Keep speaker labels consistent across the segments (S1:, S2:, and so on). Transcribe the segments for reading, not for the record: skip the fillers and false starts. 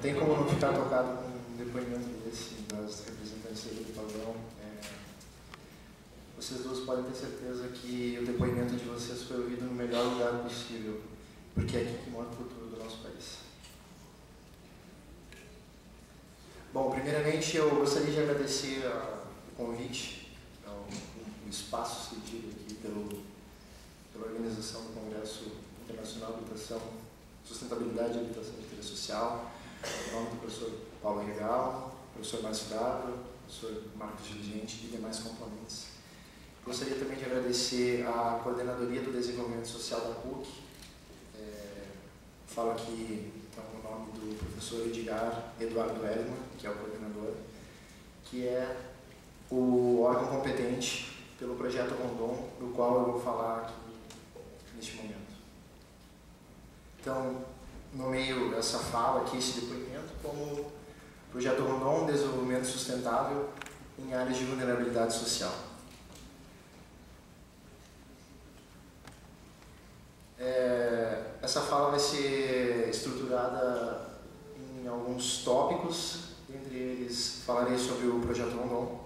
S1: tem como não ficar tocado com um depoimento desse, das representantes do pavão. Vocês duas podem ter certeza que o depoimento de vocês foi ouvido no melhor lugar possível, porque é aqui que mora o futuro do nosso país. Bom, primeiramente eu gostaria de agradecer o convite, o espaço cedido aqui pela organização do Congresso Internacional de Habitação, Sustentabilidade e Habitação de Interesse Social, em nome do professor Paulo Regal, professor Márcio Dávila, professor Marcos Dirigente e demais componentes. Gostaria também de agradecer a Coordenadoria do Desenvolvimento Social da PUC. Falo aqui então, o nome do professor Edgar Eduardo Elman, que é o coordenador, que é o órgão competente pelo projeto Rondon, do qual eu vou falar aqui neste momento. Então, nomeio essa fala aqui, esse depoimento, como Projeto Rondon, Desenvolvimento Sustentável em Áreas de Vulnerabilidade Social. Essa fala vai ser estruturada em alguns tópicos, entre eles falarei sobre o Projeto Rondon,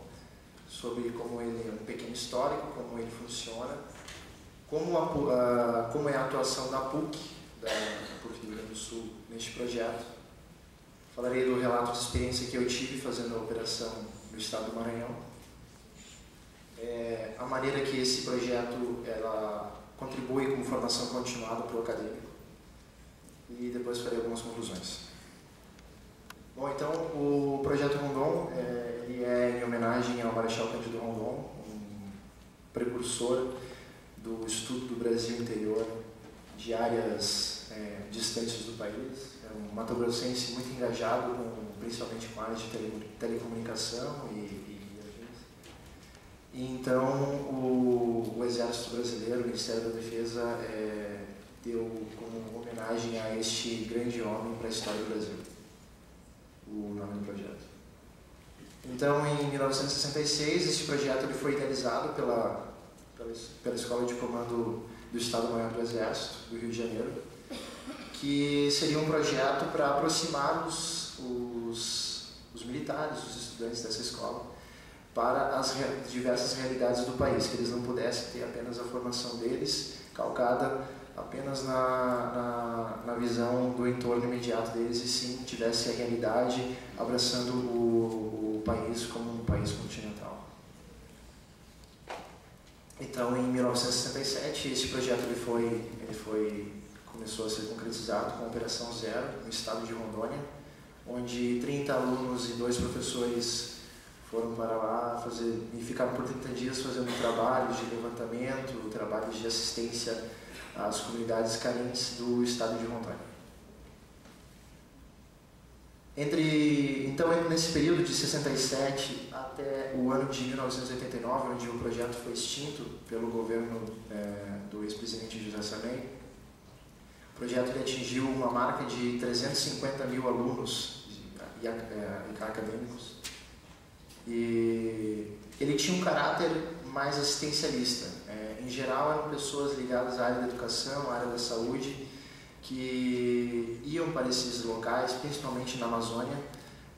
S1: sobre como ele é um pequeno histórico, como ele funciona, como é a atuação da PUC, da PUC do Rio Grande do Sul, neste projeto. Falarei do relato de experiência que eu tive fazendo a operação no estado do Maranhão, a maneira que esse projeto contribui com formação continuada para o acadêmico, e depois farei algumas conclusões. Bom, então, o Projeto Rondon ele é em homenagem ao Marechal Cândido Rondon, um precursor do estudo do Brasil interior, de áreas distantes do país. É um mato-grossense muito engajado, principalmente com áreas de telecomunicação e então, o Exército Brasileiro, o Ministério da Defesa, deu como homenagem a este grande homem para a história do Brasil o nome do projeto. Então, em 1966, este projeto ele foi idealizado pela Escola de Comando do Estado-Maior do Exército, do Rio de Janeiro, que seria um projeto para aproximar os militares, os estudantes dessa escola, para as diversas realidades do país, que eles não pudessem ter apenas a formação deles, calcada apenas na visão do entorno imediato deles, e sim tivesse a realidade abraçando o país como um país continental. Então, em 1967, esse projeto começou a ser concretizado com a Operação Zero, no estado de Rondônia, onde 30 alunos e 2 professores foram para lá e ficaram por 30 dias fazendo trabalhos de levantamento, trabalhos de assistência às comunidades carentes do estado de Rondônia. Então, nesse período de 67 até o ano de 1989, onde o projeto foi extinto pelo governo do ex-presidente José Sarney, o projeto atingiu uma marca de 350 mil alunos e acadêmicos. E ele tinha um caráter mais assistencialista. Em geral, eram pessoas ligadas à área da educação, à área da saúde, que iam para esses locais, principalmente na Amazônia,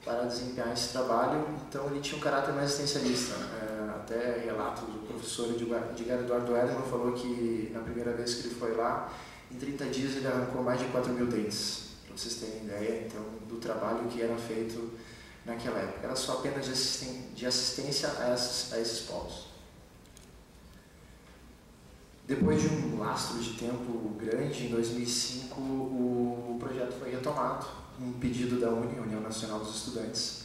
S1: para desempenhar esse trabalho. Então, ele tinha um caráter mais assistencialista. Até relato do professor Edgar Eduardo Elman falou que, na primeira vez que ele foi lá, em 30 dias ele arrancou mais de 4 mil dentes, para vocês terem ideia então, do trabalho que era feito naquela época. Era só apenas de assistência a esses povos. Depois de um lastro de tempo grande, em 2005, o projeto foi retomado, um pedido da UNE, União Nacional dos Estudantes,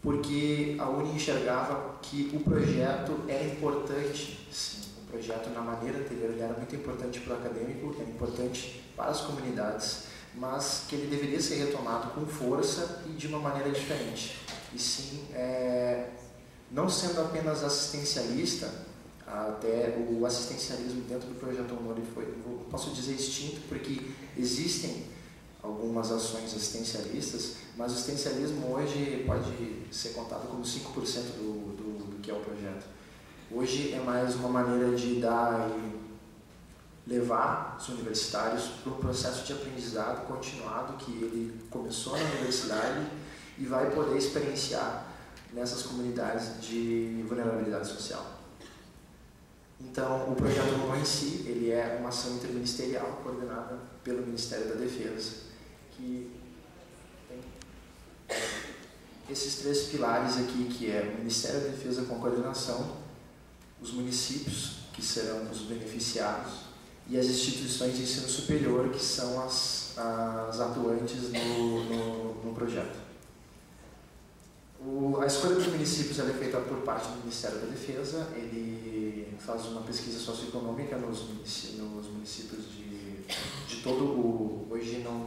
S1: porque a UNE enxergava que o projeto era importante, sim, o projeto na maneira anterior ele era muito importante para o acadêmico, era importante para as comunidades, mas que ele deveria ser retomado com força e de uma maneira diferente. E sim, não sendo apenas assistencialista, até o assistencialismo dentro do projeto Honor posso dizer extinto, porque existem algumas ações assistencialistas, mas o assistencialismo hoje pode ser contado como 5% do que é o projeto. Hoje é mais uma maneira de dar levar os universitários para um processo de aprendizado continuado que ele começou na universidade e vai poder experienciar nessas comunidades de vulnerabilidade social. Então, o projeto Rondon em si, ele é uma ação interministerial coordenada pelo Ministério da Defesa, que tem esses 3 pilares aqui, que é o Ministério da Defesa com coordenação, os municípios, que serão os beneficiados, e as instituições de ensino superior, que são as atuantes no projeto. A escolha dos municípios é feita por parte do Ministério da Defesa. Ele faz uma pesquisa socioeconômica nos municípios de todo o... Hoje não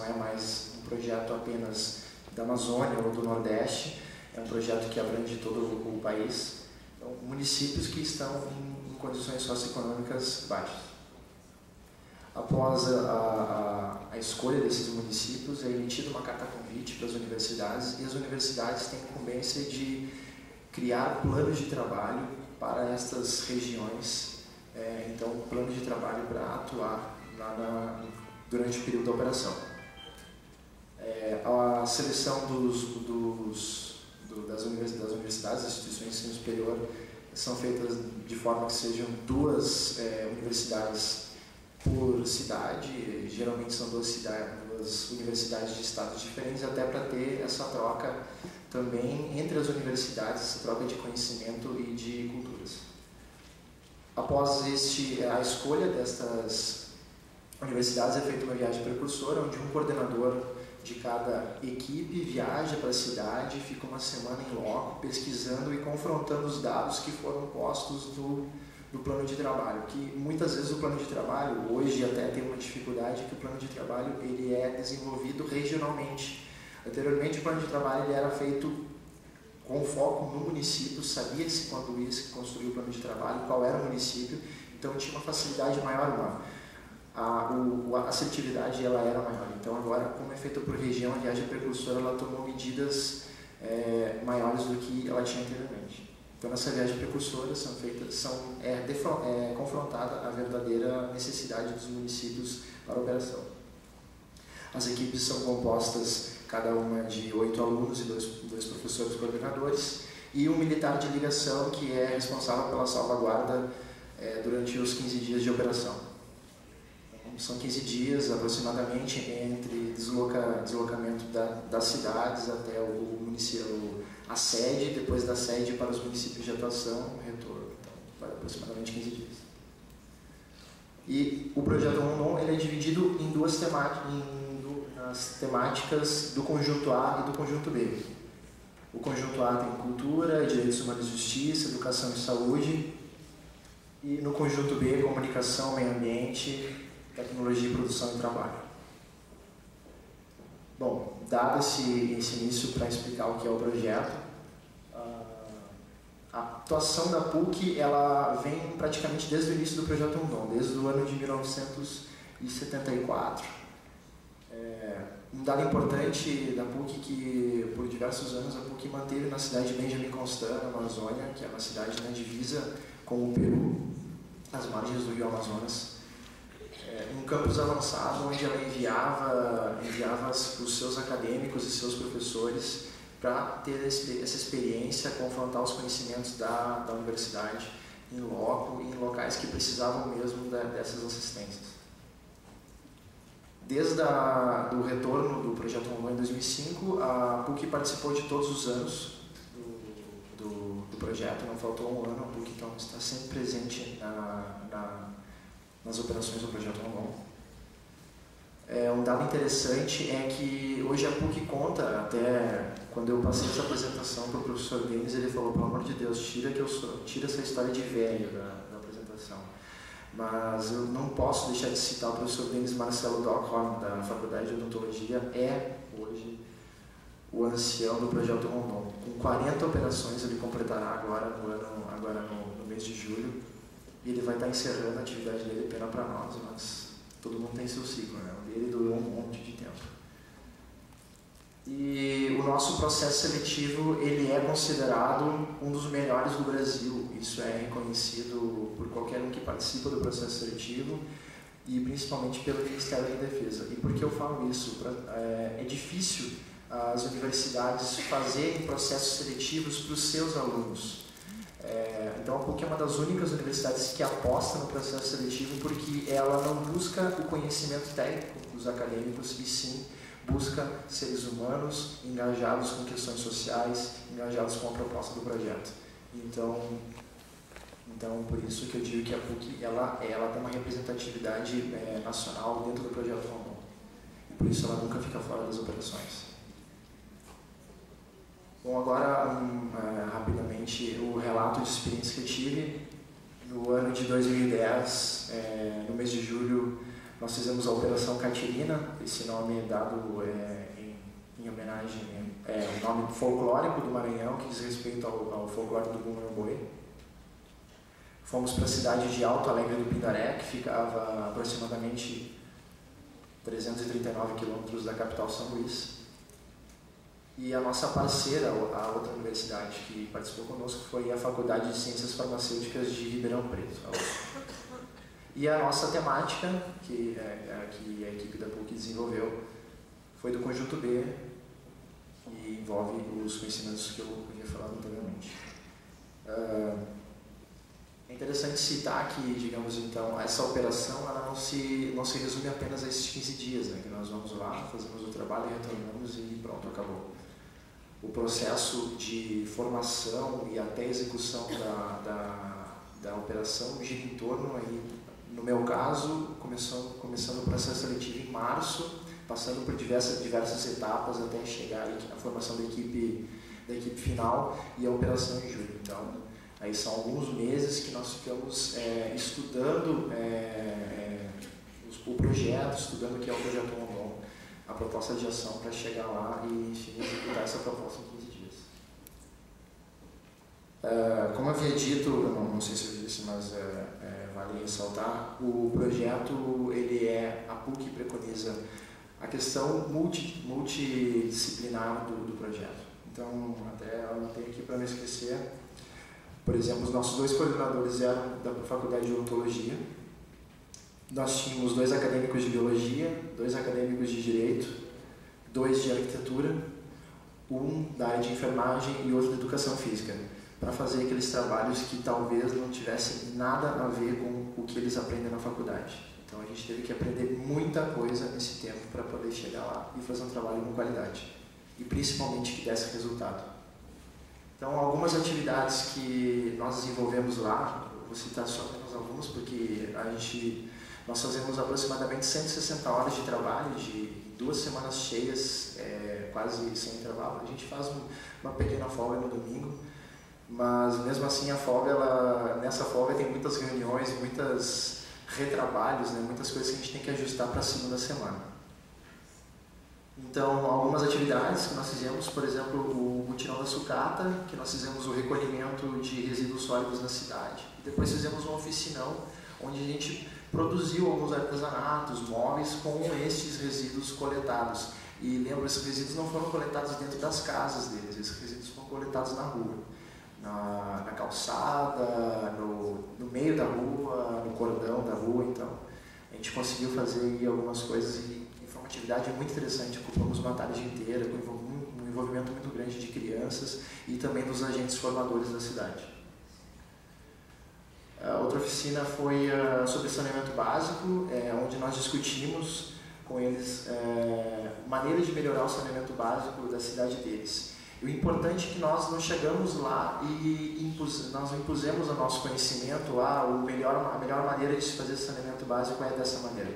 S1: é mais um projeto apenas da Amazônia ou do Nordeste, é um projeto que abrange todo o país. Então, municípios que estão em condições socioeconômicas baixas. Após a escolha desses municípios, é emitida uma carta-convite para as universidades, e as universidades têm a incumbência de criar planos de trabalho para estas regiões, então, um plano de trabalho para atuar durante o período da operação. A seleção das universidades, das instituições de ensino superior, são feitas de forma que sejam 2 universidades por cidade, geralmente são 2 universidades de estados diferentes, até para ter essa troca também entre as universidades, essa troca de conhecimento e de culturas. Após a escolha destas universidades, é feita uma viagem precursora, onde um coordenador de cada equipe viaja para a cidade, fica uma semana em loco, pesquisando e confrontando os dados que foram postos do plano de trabalho, que muitas vezes o plano de trabalho, hoje até tem uma dificuldade, que o plano de trabalho ele é desenvolvido regionalmente. Anteriormente o plano de trabalho ele era feito com foco no município, sabia-se quando ia se construir o plano de trabalho, qual era o município, então tinha uma facilidade maior, a assertividade ela era maior. Então agora, como é feito por região, a viagem precursora ela tomou medidas maiores do que ela tinha anteriormente. Então, nessa viagem precursora é confrontada a verdadeira necessidade dos municípios para a operação. As equipes são compostas, cada uma de 8 alunos e 2 professores coordenadores, e um militar de ligação que é responsável pela salvaguarda durante os 15 dias de operação. Então, são 15 dias aproximadamente entre deslocamento das cidades até o município, a sede, depois da sede para os municípios de atuação, retorno. Então, vai aproximadamente 15 dias. E o projeto Rondon ele é dividido em 2 temáticas do conjunto A e do conjunto B. O conjunto A tem cultura, direitos humanos e justiça, educação e saúde. E no conjunto B, comunicação, meio ambiente, tecnologia, produção e trabalho. Bom, dado esse início para explicar o que é o projeto, a atuação da PUC ela vem praticamente desde o início do projeto Rondon, desde o ano de 1974. Um dado importante da PUC que por diversos anos a PUC manteve na cidade de Benjamin Constant, na Amazônia, que é uma cidade na divisa com o Peru, às margens do rio Amazonas, um campus avançado onde ela enviava os seus acadêmicos e seus professores para ter essa experiência, confrontar os conhecimentos da universidade em loco e em locais que precisavam mesmo dessas assistências. Desde o retorno do projeto Rondon em 2005, a PUC participou de todos os anos do projeto, não faltou um ano, a PUC então está sempre presente nas operações do projeto Rondon. Um dado interessante é que hoje a PUC conta, até quando eu passei essa apresentação para o professor Denis, ele falou, pelo amor de Deus, tira essa história de velho da apresentação. Mas eu não posso deixar de citar o professor Denis Marcelo Dockhorn, da Faculdade de Odontologia, hoje o ancião do projeto Rondon. Com 40 operações ele completará agora no mês de julho, e ele vai estar encerrando a atividade dele, pena para nós, mas todo mundo tem seu ciclo, né? O dele durou um monte de tempo. E o nosso processo seletivo, ele é considerado um dos melhores do Brasil. Isso é reconhecido por qualquer um que participa do processo seletivo e principalmente pelo Ministério da Defesa. E por que eu falo isso? É difícil as universidades fazerem processos seletivos para os seus alunos. Então a PUC é uma das únicas universidades que aposta no processo seletivo porque ela não busca o conhecimento técnico dos acadêmicos e sim busca seres humanos engajados com questões sociais, engajados com a proposta do projeto. Então por isso que eu digo que a PUC ela tem uma representatividade nacional dentro do projeto Rondon. E por isso ela nunca fica fora das operações. Bom, agora rapidamente o relato de experiência que eu tive. No ano de 2010, no mês de julho, nós fizemos a Operação Catirina. Esse nome é dado em homenagem ao nome folclórico do Maranhão, que diz respeito ao folclore do Bumba-Meu-Boi. Fomos para a cidade de Alto Alegre do Pindaré, que ficava aproximadamente 339 quilômetros da capital São Luís. E a nossa parceira, a outra universidade que participou conosco, foi a Faculdade de Ciências Farmacêuticas de Ribeirão Preto. E a nossa temática, que a equipe da PUC desenvolveu, foi do Conjunto B e envolve os conhecimentos que eu havia falado anteriormente. É interessante citar que, digamos então, essa operação ela não se resume apenas a esses 15 dias, né, que nós vamos lá, fazemos o trabalho, retornamos e pronto, acabou. O processo de formação e até execução da operação gira em torno, aí, no meu caso, começando o processo seletivo em março, passando por diversas etapas até chegar à formação da equipe final e a operação em julho. Então, aí são alguns meses que nós ficamos estudando o projeto, estudando o que é o projeto Rondon, a proposta de ação para chegar lá e, enfim, executar essa proposta em 15 dias. Como eu havia dito, não sei se eu disse, mas vale ressaltar, o projeto, a PUC preconiza a questão multidisciplinar do projeto. Então, até eu anotei aqui para não esquecer, por exemplo, os nossos 2 coordenadores eram da Faculdade de Odontologia. Nós tínhamos 2 acadêmicos de Biologia, 2 acadêmicos de Direito, 2 de Arquitetura, 1 da área de Enfermagem e outro de Educação Física, para fazer aqueles trabalhos que talvez não tivessem nada a ver com o que eles aprendem na faculdade. Então a gente teve que aprender muita coisa nesse tempo para poder chegar lá e fazer um trabalho com qualidade, e principalmente que desse resultado. Então, algumas atividades que nós desenvolvemos lá, vou citar só apenas algumas, porque nós fazemos aproximadamente 160 horas de trabalho, de 2 semanas cheias, quase sem intervalo. A gente faz uma pequena folga no domingo, mas mesmo assim nessa folga tem muitas reuniões, muitos retrabalhos, né, muitas coisas que a gente tem que ajustar para a segunda semana. Então, algumas atividades que nós fizemos, por exemplo, o mutirão da sucata, que nós fizemos o recolhimento de resíduos sólidos na cidade. E depois fizemos um oficinão, onde a gente produziu alguns artesanatos, móveis com estes resíduos coletados. E lembra, esses resíduos não foram coletados dentro das casas deles, esses resíduos foram coletados na rua, na calçada, no meio da rua, no cordão da rua. Então, a gente conseguiu fazer aí algumas coisas e foi uma atividade muito interessante. Ocupamos uma tarde inteira com um envolvimento muito grande de crianças e também dos agentes formadores da cidade. A outra oficina foi sobre saneamento básico, onde nós discutimos com eles maneiras de melhorar o saneamento básico da cidade deles. E o importante é que nós não chegamos lá e nós não impusemos o nosso conhecimento, a melhor maneira de se fazer saneamento básico é dessa maneira.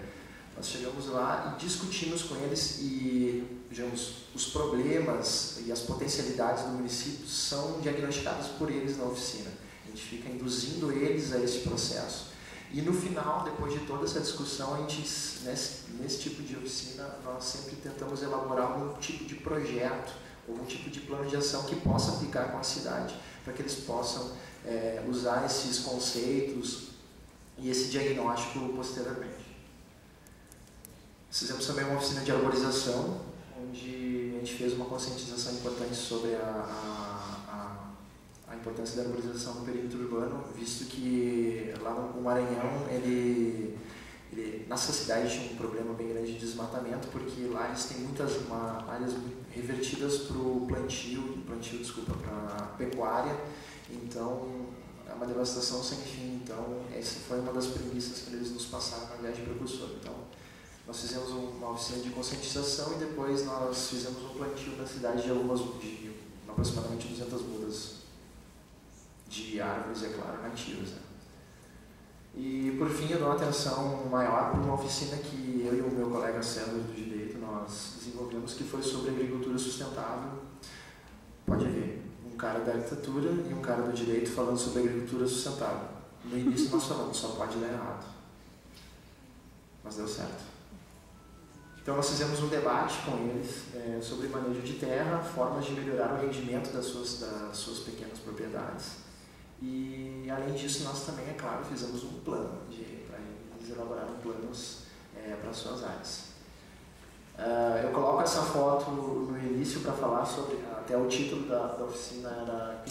S1: Nós chegamos lá e discutimos com eles e, digamos, os problemas e as potencialidades do município são diagnosticados por eles na oficina. A gente fica induzindo eles a esse processo. E no final, depois de toda essa discussão, nesse tipo de oficina, nós sempre tentamos elaborar algum tipo de projeto, algum tipo de plano de ação que possa aplicar com a cidade, para que eles possam usar esses conceitos e esse diagnóstico posteriormente. Fizemos também uma oficina de arborização, onde a gente fez uma conscientização importante sobre a importância da arborização no perímetro urbano, visto que lá no Maranhão, nessa cidade tinha um problema bem grande de desmatamento, porque lá eles têm muitas áreas revertidas para o para a pecuária, então é uma devastação sem fim. Então essa foi uma das premissas que eles nos passaram na viagem precursora. Então nós fizemos uma oficina de conscientização e depois nós fizemos um plantio na cidade de aproximadamente 200 mudas de árvores, é claro, nativas, né? E por fim eu dou uma atenção maior para uma oficina que eu e o meu colega César do Direito nós desenvolvemos, que foi sobre agricultura sustentável. Pode ver, um cara da arquitetura e um cara do direito falando sobre agricultura sustentável. No início nós falamos, só pode dar errado. Mas deu certo. Então nós fizemos um debate com eles sobre manejo de terra, formas de melhorar o rendimento das suas pequenas propriedades. E além disso nós também, é claro, fizemos um plano para eles elaborarem planos para as suas áreas. Eu coloco essa foto no início para falar sobre, até o título da oficina era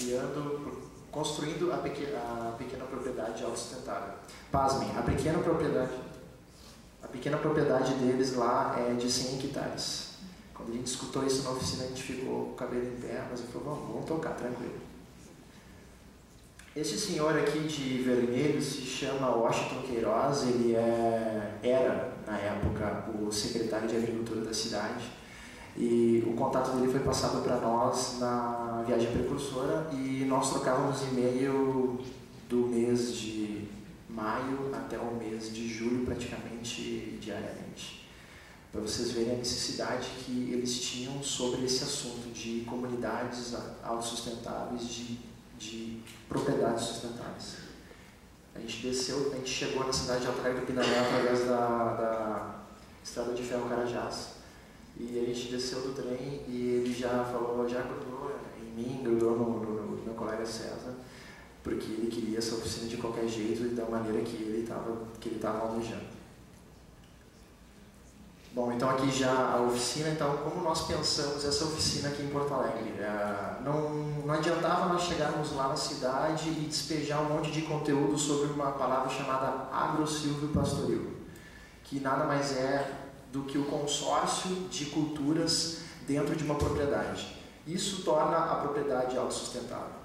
S1: construindo a pequena propriedade autossustentável. Pasmem, a pequena propriedade deles lá é de 100 hectares. Quando a gente escutou isso na oficina, a gente ficou com o cabelo em pé, mas eu falei, vamos tocar, tranquilo. Esse senhor aqui de vermelho se chama Washington Queiroz, ele era, na época, o secretário de Agricultura da cidade, e o contato dele foi passado para nós na viagem precursora, e nós trocávamos e-mail do mês de maio até o mês de julho, praticamente diariamente, para vocês verem a necessidade que eles tinham sobre esse assunto de comunidades autossustentáveis, de propriedades sustentáveis. A gente chegou na cidade de Altrair do Pinamé através da estrada de ferro Carajás. E a gente desceu do trem e ele já grudou em mim, grudou no meu colega César, porque ele queria essa oficina de qualquer jeito e da maneira que ele estava almejando. Bom, então aqui já a oficina, então como nós pensamos essa oficina aqui em Porto Alegre? Não adiantava nós chegarmos lá na cidade e despejar um monte de conteúdo sobre uma palavra chamada agro-silvio-pastoril, que nada mais é do que o consórcio de culturas dentro de uma propriedade. Isso torna a propriedade autossustentável,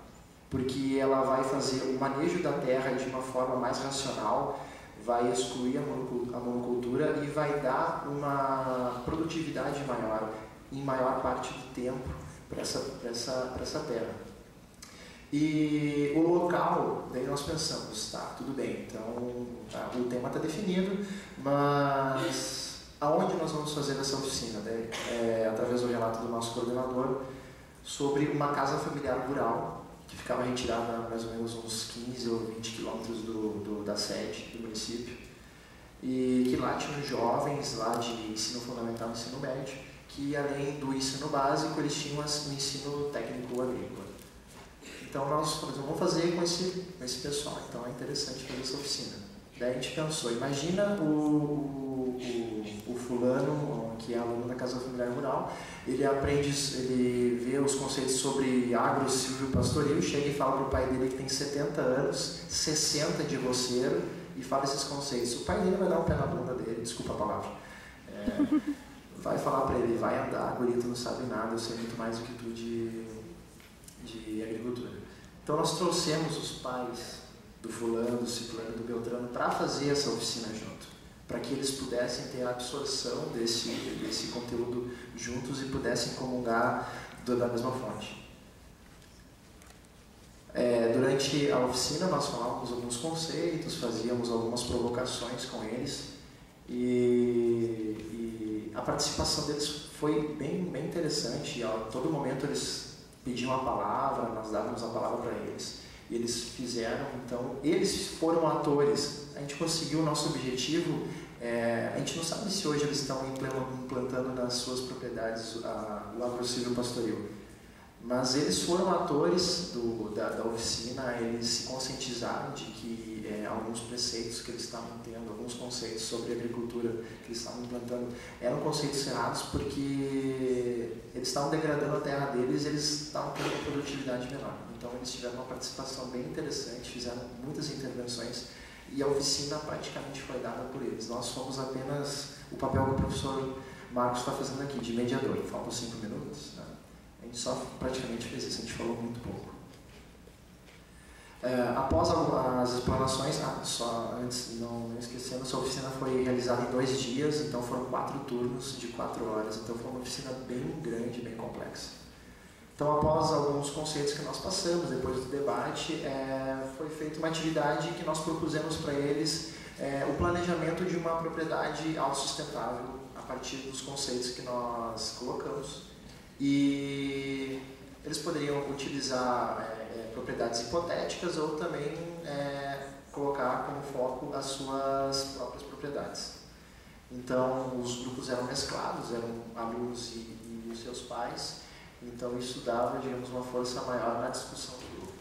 S1: porque ela vai fazer o manejo da terra de uma forma mais racional, vai excluir a monocultura e vai dar uma produtividade maior, em maior parte do tempo, para essa terra. E o local, daí nós pensamos, tá, tudo bem, então o tema está definido, mas aonde nós vamos fazer essa oficina? Através do relato do nosso coordenador sobre uma casa familiar rural, que ficava retirada a mais ou menos uns 15 ou 20 quilômetros da sede do município, e que lá tinham jovens lá de ensino fundamental e ensino médio, que além do ensino básico, eles tinham o ensino técnico agrícola. Então nós falamos, vamos fazer com esse pessoal, então é interessante fazer essa oficina. Daí a gente pensou, imagina o fulano, que é aluno da Casa Familiar Rural, ele vê os conceitos sobre agro, silvio-pastoril, chega e fala para o pai dele que tem 70 anos, 60 de roceiro, e fala esses conceitos. O pai dele vai dar um pé na bunda dele, desculpa a palavra, vai falar para ele, vai andar, guri, tu não sabe nada, eu sei muito mais do que tu de agricultura. Então nós trouxemos os pais do fulano, do ciclano, do beltrano para fazer essa oficina junto, para que eles pudessem ter a absorção desse conteúdo juntos e pudessem comungar da mesma fonte. Durante a oficina nós falávamos alguns conceitos, fazíamos algumas provocações com eles e a participação deles foi bem interessante. A todo momento eles pediam a palavra, nós dávamos a palavra para eles e eles fizeram, então eles foram atores. A gente conseguiu o nosso objetivo. A gente não sabe se hoje eles estão implantando nas suas propriedades o agro-silvio-pastoril, mas eles foram atores da oficina, eles se conscientizaram de que alguns preceitos que eles estavam tendo, alguns conceitos sobre agricultura que eles estavam implantando, eram conceitos errados porque eles estavam degradando a terra deles e eles estavam tendo uma produtividade menor. Então eles tiveram uma participação bem interessante, fizeram muitas intervenções e a oficina praticamente foi dada por eles. Nós fomos apenas o papel que o professor Marcos está fazendo aqui, de mediador. Faltam 5 minutos, né? A gente só praticamente fez isso, a gente falou muito pouco. Após as explanações, só antes, não esquecendo, essa oficina foi realizada em 2 dias, então foram 4 turnos de 4 horas, então foi uma oficina bem grande, bem complexa. Então, após alguns conceitos que nós passamos, depois do debate, foi feita uma atividade que nós propusemos para eles o planejamento de uma propriedade autossustentável a partir dos conceitos que nós colocamos. E eles poderiam utilizar propriedades hipotéticas ou também colocar como foco as suas próprias propriedades. Então, os grupos eram mesclados, eram alunos e os seus pais, então isso dava, digamos, uma força maior na discussão do grupo.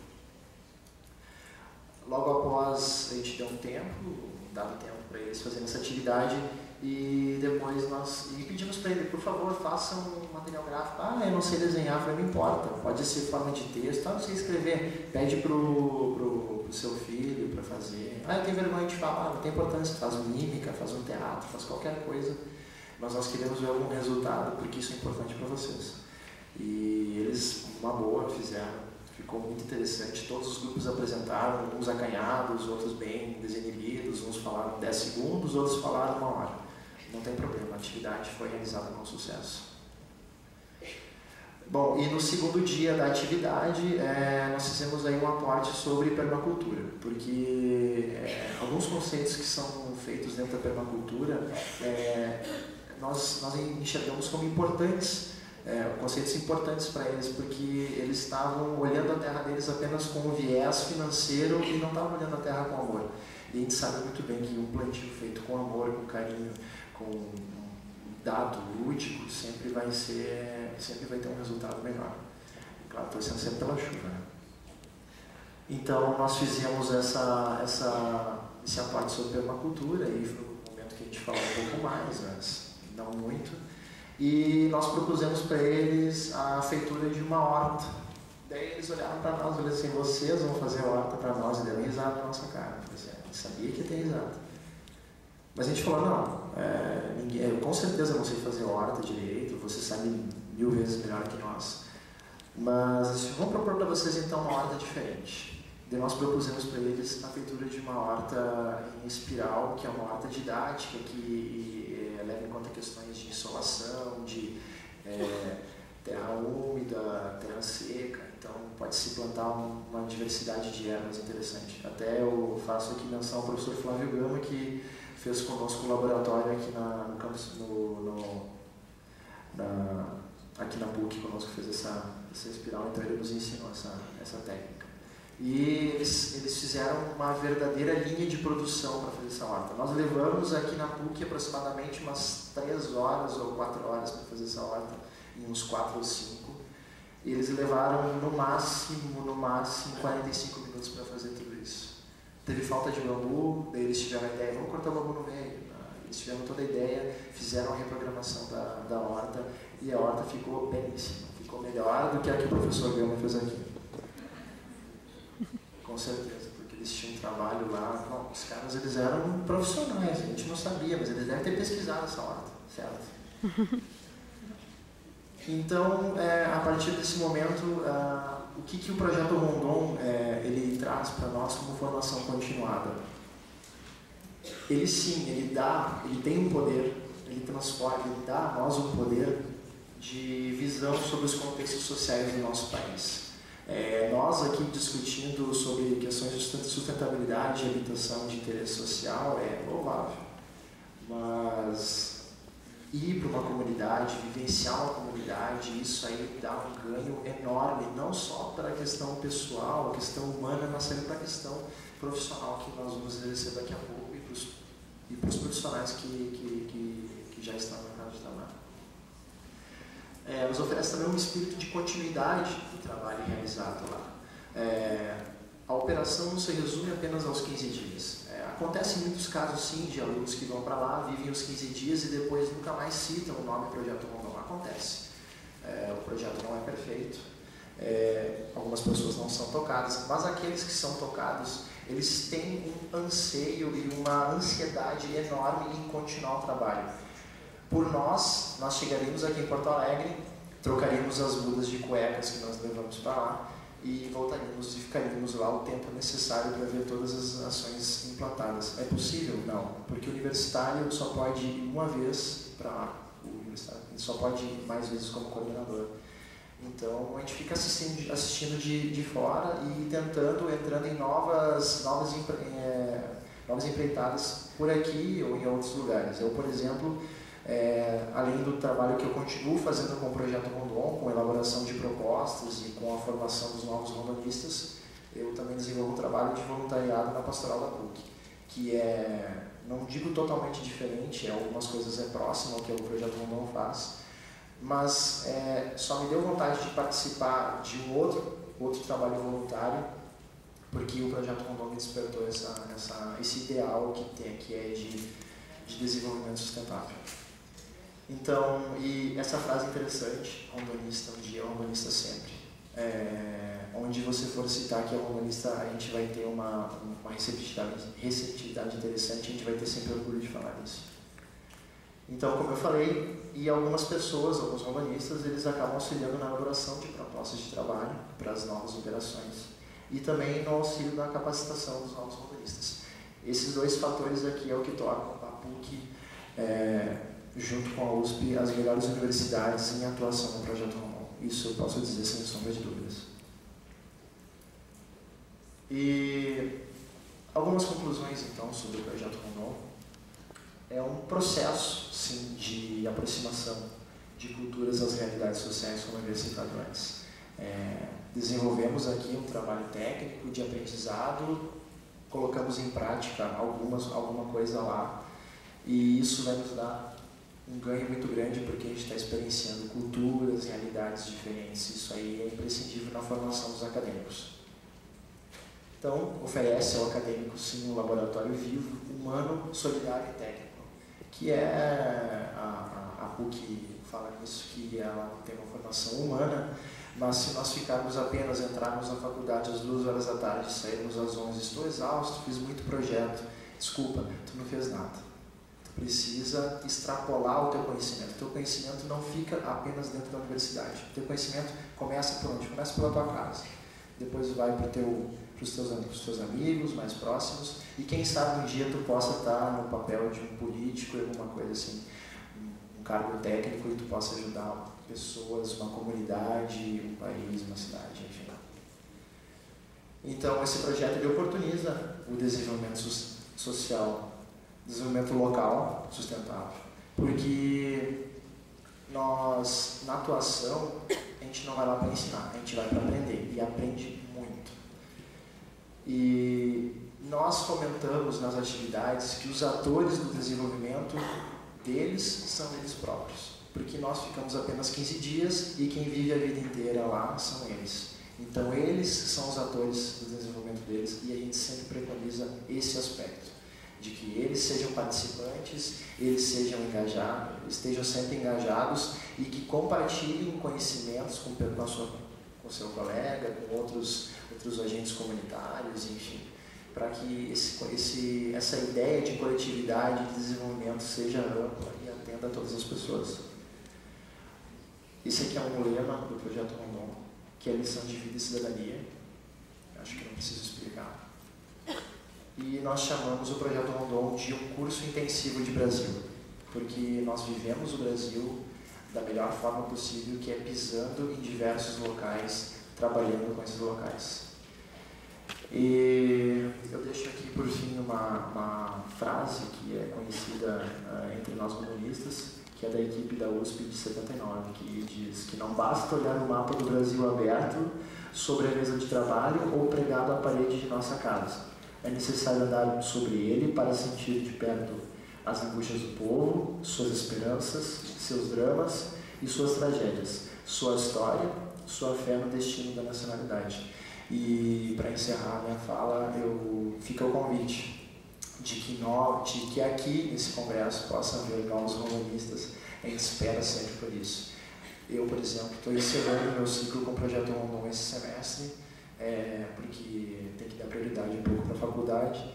S1: Logo após, a gente deu um tempo, dava tempo para eles fazerem essa atividade, e depois nós pedimos para ele, por favor, faça um material gráfico. Eu não sei desenhar, falei, não importa, pode ser forma de texto, não sei escrever, pede pro seu filho para fazer. Eu tenho vergonha de falar, não tem importância, faz mímica, faz um teatro, faz qualquer coisa, mas nós queremos ver algum resultado, porque isso é importante para vocês. E eles, uma boa, fizeram. Ficou muito interessante, todos os grupos apresentaram, uns acanhados, outros bem desinibidos, uns falaram 10 segundos, outros falaram 1 hora. Não tem problema, a atividade foi realizada com sucesso. Bom, e no segundo dia da atividade, nós fizemos aí um aporte sobre permacultura, porque alguns conceitos que são feitos dentro da permacultura, nós enxergamos como importantes, conceitos importantes para eles, porque eles estavam olhando a terra deles apenas com um viés financeiro e não estavam olhando a terra com amor. E a gente sabe muito bem que um plantio feito com amor, com carinho, com um dado lúdico, sempre vai ter um resultado melhor. Claro, torcendo sempre pela chuva, né? Então, nós fizemos esse aporte sobre permacultura, e foi um momento que a gente falou um pouco mais, mas não muito. E nós propusemos para eles a feitura de uma horta. Daí eles olharam para nós e falaram assim, vocês vão fazer a horta para nós, e deram risada na nossa cara. Eu falei assim, eu sabia que ia ter risada. Mas a gente falou, não, eu com certeza não sei fazer horta direito, você sabe 1000 vezes melhor que nós. Mas vamos propor para vocês então uma horta diferente. Daí nós propusemos para eles a feitura de uma horta em espiral, que é uma horta didática, que leva em conta questões de insolação, de terra úmida, terra seca, então pode-se plantar uma diversidade de ervas interessante. Até eu faço aqui menção ao professor Flávio Gama, que fez conosco um laboratório aqui no campus, aqui na PUC, conosco fez essa espiral, então ele nos ensinou essa técnica. E eles fizeram uma verdadeira linha de produção para fazer essa horta. Nós levamos aqui na PUC aproximadamente umas 3 horas ou 4 horas para fazer essa horta, em uns 4 ou 5. E eles levaram no máximo 45 minutos para fazer tudo isso. Teve falta de bambu, daí eles tiveram a ideia, vamos cortar o bambu no meio. Eles tiveram toda a ideia, fizeram a reprogramação da horta, e a horta ficou belíssima, ficou melhor do que a que o professor Gama fez aqui. Com certeza, porque eles tinham um trabalho lá. Não, os caras eles eram profissionais, a gente não sabia, mas eles devem ter pesquisado essa horta, certo? Então, a partir desse momento, o que o projeto Rondon ele traz para nós como formação continuada? Ele sim, ele tem um poder, ele transforma, ele dá a nós um poder de visão sobre os contextos sociais do nosso país. Nós aqui discutindo sobre questões de sustentabilidade, de habitação, de interesse social é louvável, mas ir para uma comunidade, vivenciar uma comunidade, isso aí dá um ganho enorme, não só para a questão pessoal, a questão humana, mas também para a questão profissional que nós vamos exercer daqui a pouco e para os profissionais que já estão no mercado de trabalho. Nos oferece também um espírito de continuidade do trabalho realizado lá. a operação não se resume apenas aos 15 dias. Acontece muitos casos, sim, de alunos que vão para lá, vivem os 15 dias e depois nunca mais citam o nome Projeto Rondon. Acontece. O projeto não é perfeito, algumas pessoas não são tocadas, mas aqueles que são tocados, eles têm um anseio e uma ansiedade enorme em continuar o trabalho. Por nós chegaríamos aqui em Porto Alegre, trocaríamos as mudas de cuecas que nós levamos para lá e voltaríamos e ficaríamos lá o tempo necessário para ver todas as ações implantadas. É possível? Não, porque o universitário só pode ir uma vez para lá. O universitário só pode ir mais vezes como coordenador. Então a gente fica assistindo de fora e entrando em novas empreitadas por aqui ou em outros lugares. Eu, por exemplo, além do trabalho que eu continuo fazendo com o Projeto Rondon, com a elaboração de propostas e com a formação dos novos rondonistas, eu também desenvolvo um trabalho de voluntariado na Pastoral da PUC, que não digo totalmente diferente, algumas coisas próximo ao que o Projeto Rondon faz, mas só me deu vontade de participar de um outro trabalho voluntário, porque o Projeto Rondon me despertou esse ideal que é de desenvolvimento sustentável. Então, e essa frase interessante, rondonista um dia, rondonista sempre. Onde você for citar que é rondonista, a gente vai ter uma receptividade interessante, a gente vai ter sempre orgulho de falar isso. Então, como eu falei, e algumas pessoas, alguns rondonistas, eles acabam auxiliando na elaboração de propostas de trabalho para as novas operações e também no auxílio na capacitação dos novos rondonistas. Esses dois fatores aqui é o que tornam a PUC, junto com a USP, as melhores universidades em atuação no Projeto Rondon. Isso eu posso dizer sem sombra de dúvidas. E algumas conclusões, então, sobre o Projeto Rondon. É um processo, sim, de aproximação de culturas às realidades sociais, como eu havia citado antes. Desenvolvemos aqui um trabalho técnico de aprendizado, colocamos em prática alguma coisa lá, e isso vai nos dar um ganho muito grande, porque a gente está experienciando culturas, realidades diferentes. Isso aí é imprescindível na formação dos acadêmicos. Então, oferece ao acadêmico, sim, um laboratório vivo, humano, solidário e técnico, que a PUC fala nisso, que ela tem uma formação humana, mas se nós entrarmos na faculdade às 2 horas da tarde, sairmos às 11, estou exausto, fiz muito projeto, desculpa, tu não fez nada. Precisa extrapolar o teu conhecimento. O teu conhecimento não fica apenas dentro da universidade. O teu conhecimento começa por onde? Começa pela tua casa. Depois vai para os teus amigos mais próximos. E quem sabe um dia tu possa estar no papel de um político, alguma coisa assim, um cargo técnico, e tu possa ajudar pessoas, uma comunidade, um país, uma cidade, enfim. Então esse projeto ele oportuniza o desenvolvimento social, desenvolvimento local sustentável, porque nós, na atuação, a gente não vai lá para ensinar, a gente vai para aprender, e aprende muito. E nós fomentamos nas atividades que os atores do desenvolvimento deles são eles próprios, porque nós ficamos apenas 15 dias e quem vive a vida inteira lá são eles. Então eles são os atores do desenvolvimento deles, e a gente sempre preconiza esse aspecto, de que eles sejam participantes, eles sejam engajados, estejam sempre engajados e que compartilhem conhecimentos com o seu colega, com outros agentes comunitários, enfim, para que essa ideia de coletividade e de desenvolvimento seja ampla e atenda a todas as pessoas. Esse aqui é um lema do Projeto Rondon, que é a lição de vida e cidadania. Acho que não preciso explicar. E nós chamamos o Projeto Rondon de um curso intensivo de Brasil, porque nós vivemos o Brasil da melhor forma possível, que é pisando em diversos locais, trabalhando com esses locais. E eu deixo aqui, por fim, uma frase que é conhecida entre nós comunistas, que é da equipe da USP de 79, que diz que não basta olhar o mapa do Brasil aberto sobre a mesa de trabalho ou pregado à parede de nossa casa. É necessário andar sobre ele para sentir de perto as angústias do povo, suas esperanças, seus dramas e suas tragédias, sua história, sua fé no destino da nacionalidade. E para encerrar a minha fala, fica o convite de que aqui nesse congresso possa haver novos romanistas. A gente espera sempre por isso. Eu, por exemplo, estou encerrando meu ciclo com o Projeto Rondon esse semestre, porque tem que dar prioridade um pouco para a faculdade,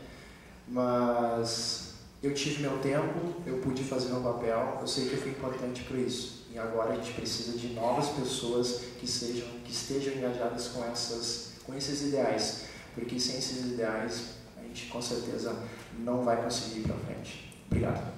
S1: mas eu tive meu tempo, eu pude fazer meu papel, eu sei que eu fui importante para isso. E agora a gente precisa de novas pessoas que estejam engajadas com esses ideais, porque sem esses ideais a gente com certeza não vai conseguir ir para frente. Obrigado.